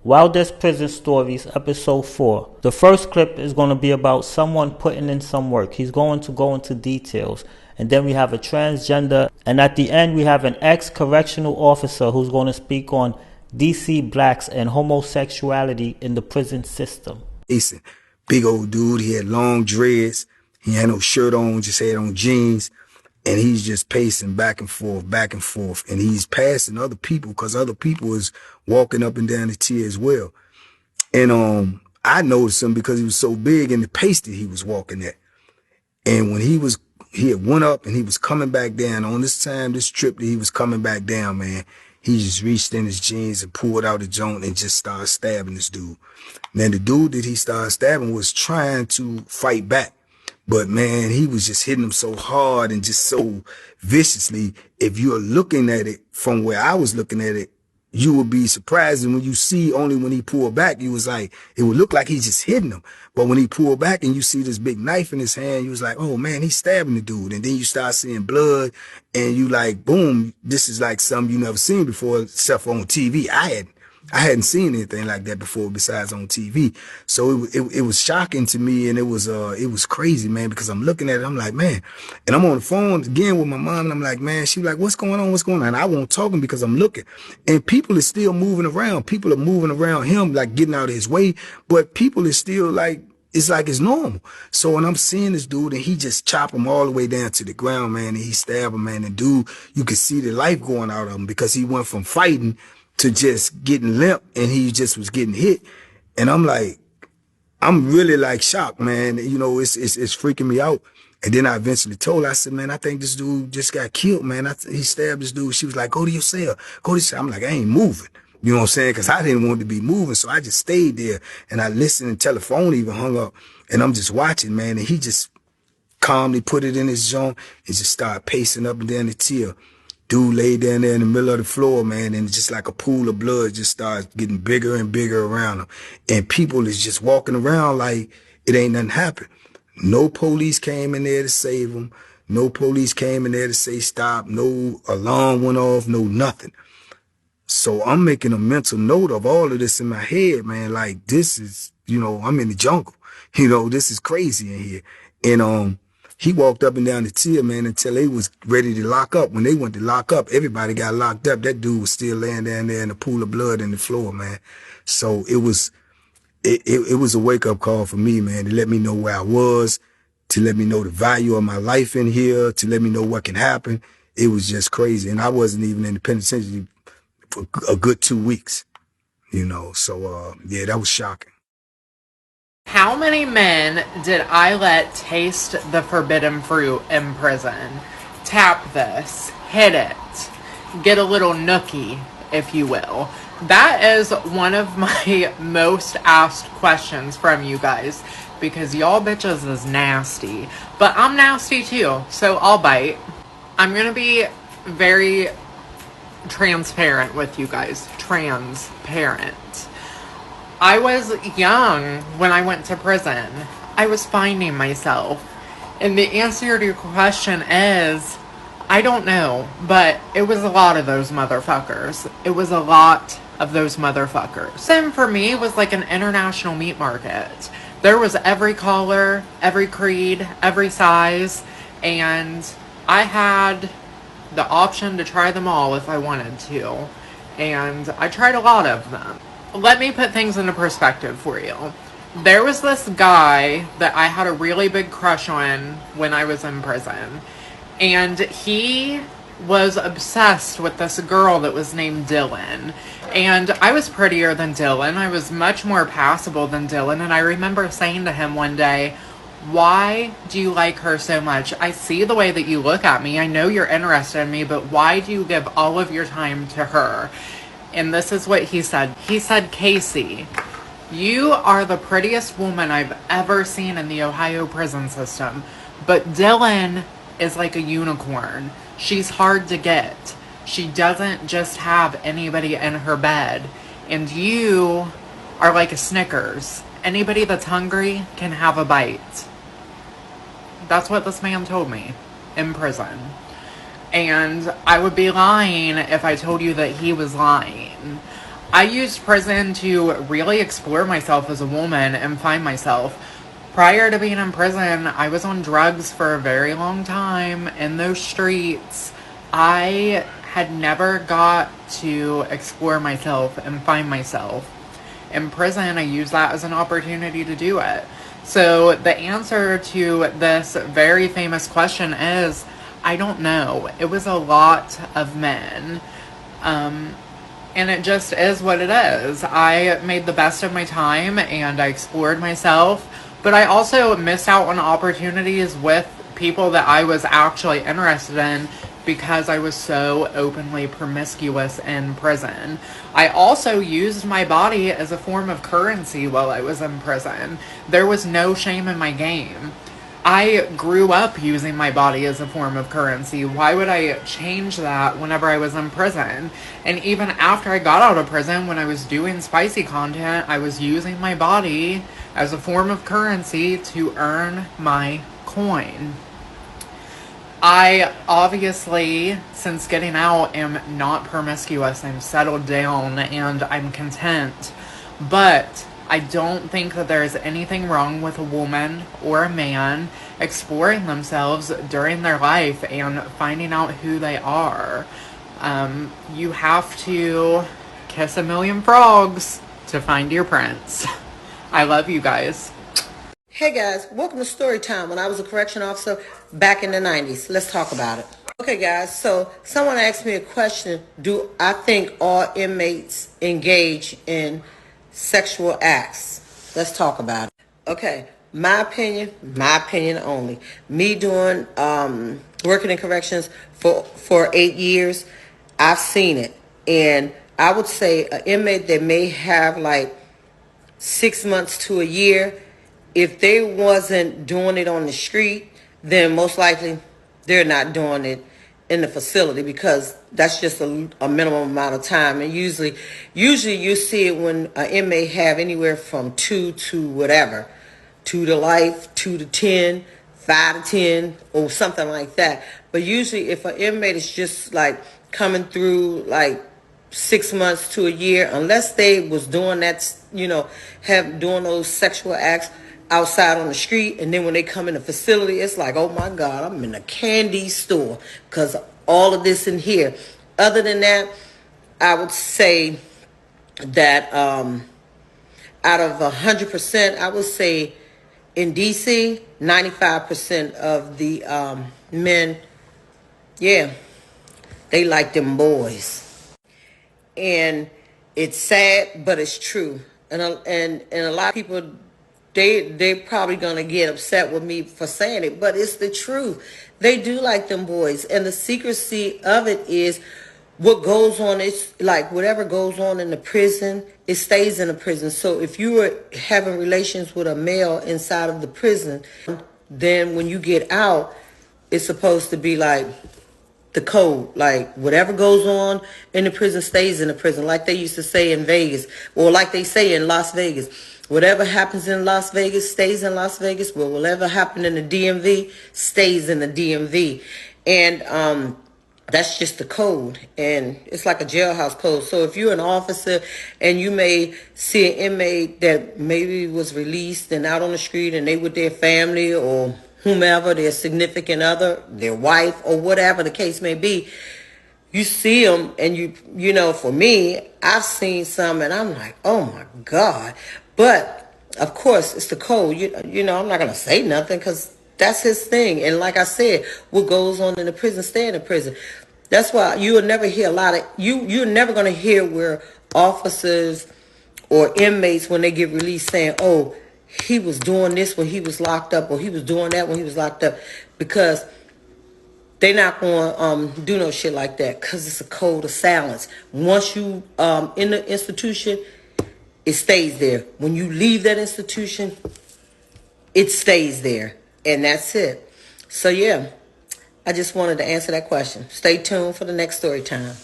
Wildest Prison Stories, Episode 4. The first clip is going to be about someone putting in some work. He's going to go into details. And then we have a transgender. And at the end, we have an ex-correctional officer who's going to speak on DC blacks and homosexuality in the prison system. Jason, big old dude. He had long dreads. He had no shirt on, just had on jeans. And he's just pacing back and forth, back and forth. And he's passing other people because other people is walking up and down the tier as well. And I noticed him because he was so big and the pace that he was walking at. And when he had went up and he was coming back down on this trip that he was coming back down, man, he just reached in his jeans and pulled out a joint and just started stabbing this dude. Then the dude that he started stabbing was trying to fight back. But man, he was just hitting him so hard and just so viciously. If you're looking at it from where I was looking at it, you would be surprised. And when you see only when he pulled back, you was like, it would look like he's just hitting him. But when he pulled back and you see this big knife in his hand, you was like, oh man, he's stabbing the dude. And then you start seeing blood and you like, boom, this is like something you never seen before, except for on TV. I hadn't seen anything like that before besides on TV. So it was shocking to me, and it was crazy, man, because I'm looking at it, I'm like, man, and I'm on the phone again with my mom, and I'm like, man, she like, what's going on? What's going on? And I won't talk him because I'm looking, and people are still moving around. People are moving around him, like getting out of his way, but people are still like it's normal. So when I'm seeing this dude and he just chop him all the way down to the ground, man, and he stab him, man, and dude, you could see the life going out of him because he went from fighting to just getting limp, and he just was getting hit. And I'm like, I'm really like shocked, man. You know, it's freaking me out. And then I eventually told her, I said, man, I think this dude just got killed, man. He stabbed this dude. She was like, go to your cell. Go to your cell. I'm like, I ain't moving. You know what I'm saying? Because I didn't want to be moving. So I just stayed there, and I listened until the phone even hung up. And I'm just watching, man. And he just calmly put it in his joint and just started pacing up and down the tier. Dude laid down there in the middle of the floor, man, and just like a pool of blood just starts getting bigger and bigger around him. And people is just walking around like it ain't nothing happened. No police came in there to save him. No police came in there to say stop. No alarm went off. No nothing. So I'm making a mental note of all of this in my head, man. Like, this is, you know, I'm in the jungle. You know, this is crazy in here. And he walked up and down the tier, man, until they was ready to lock up. When they went to lock up, everybody got locked up. That dude was still laying down there in a pool of blood in the floor, man. So it was a wake-up call for me, man, to let me know where I was, to let me know the value of my life in here, to let me know what can happen. It was just crazy. And I wasn't even in the penitentiary for a good 2 weeks, you know. So, yeah, that was shocking. How many men did I let taste the forbidden fruit in prison? Tap this, hit it, get a little nookie, if you will. That is one of my most asked questions from you guys, because y'all bitches is nasty. But I'm nasty too, so I'll bite. I'm gonna be very transparent with you guys. Transparent. I was young when I went to prison. I was finding myself. And the answer to your question is, I don't know, but it was a lot of those motherfuckers. It was a lot of those motherfuckers. Then for me, it was like an international meat market. There was every color, every creed, every size, and I had the option to try them all if I wanted to. And I tried a lot of them. Let me put things into perspective for you. There was this guy that I had a really big crush on when I was in prison. And he was obsessed with this girl that was named Dylan. And I was prettier than Dylan. I was much more passable than Dylan. And I remember saying to him one day, why do you like her so much? I see the way that you look at me. I know you're interested in me, but why do you give all of your time to her? And this is what he said. He said, Casey, you are the prettiest woman I've ever seen in the Ohio prison system. But Dylan is like a unicorn. She's hard to get. She doesn't just have anybody in her bed. And you are like a Snickers. Anybody that's hungry can have a bite. That's what this man told me in prison. And I would be lying if I told you that he was lying. I used prison to really explore myself as a woman and find myself. Prior to being in prison, I was on drugs for a very long time in those streets. I had never got to explore myself and find myself. In prison, I used that as an opportunity to do it. So the answer to this very famous question is, I don't know. It was a lot of men. And it just is what it is. I made the best of my time and I explored myself, but I also missed out on opportunities with people that I was actually interested in because I was so openly promiscuous in prison. I also used my body as a form of currency while I was in prison. There was no shame in my game. I grew up using my body as a form of currency. Why would I change that whenever I was in prison? And even after I got out of prison, when I was doing spicy content, I was using my body as a form of currency to earn my coin. I obviously, since getting out, am not promiscuous. I'm settled down and I'm content. But I don't think that there's anything wrong with a woman or a man exploring themselves during their life and finding out who they are. You have to kiss a million frogs to find your prince. I love you guys. Hey guys, welcome to Story Time. When I was a correction officer back in the 90s. Let's talk about it. Okay guys, so someone asked me a question. Do I think all inmates engage in sexual acts? Let's talk about it. Okay, my opinion only. Me doing working in corrections for 8 years, I've seen it. And I would say an inmate that may have like 6 months to a year, if they wasn't doing it on the street, then most likely they're not doing it in the facility, because that's just a minimum amount of time. And usually you see it when an inmate have anywhere from 2 to whatever, 2 to life, 2 to 10, 5 to 10, or something like that. But usually if an inmate is just like coming through like 6 months to a year, unless they was doing that, doing those sexual acts outside on the street, and then when they come in the facility, it's like, oh my God, I'm in a candy store because all of this in here. Other than that, I would say that out of 100%, I would say in DC, 95% of the men, yeah, they like them boys. And it's sad, but it's true. And a lot of people, they probably gonna get upset with me for saying it, but it's the truth. They do like them boys, and the secrecy of it is what goes on. It's like whatever goes on in the prison, it stays in the prison. So if you were having relations with a male inside of the prison, then when you get out, it's supposed to be like the code. Like whatever goes on in the prison stays in the prison, like they used to say in Vegas, or like they say in Las Vegas. Whatever happens in Las Vegas stays in Las Vegas. Well, whatever happened in the DMV stays in the DMV. And that's just the code. And it's like a jailhouse code. So if you're an officer and you may see an inmate that maybe was released and out on the street, and they with their family or whomever, their significant other, their wife, or whatever the case may be, you see them, and for me, I've seen some, and I'm like, oh my God. But of course, it's the code. I'm not gonna say nothing because that's his thing. And like I said, what goes on in the prison, stay in the prison. That's why you will never hear a lot of you're never gonna hear where officers or inmates, when they get released, saying, oh, he was doing this when he was locked up, or he was doing that when he was locked up, because they're not going to do no shit like that, because it's a code of silence. Once you in the institution, it stays there. When you leave that institution, it stays there, and that's it. So yeah, I just wanted to answer that question. Stay tuned for the next story time.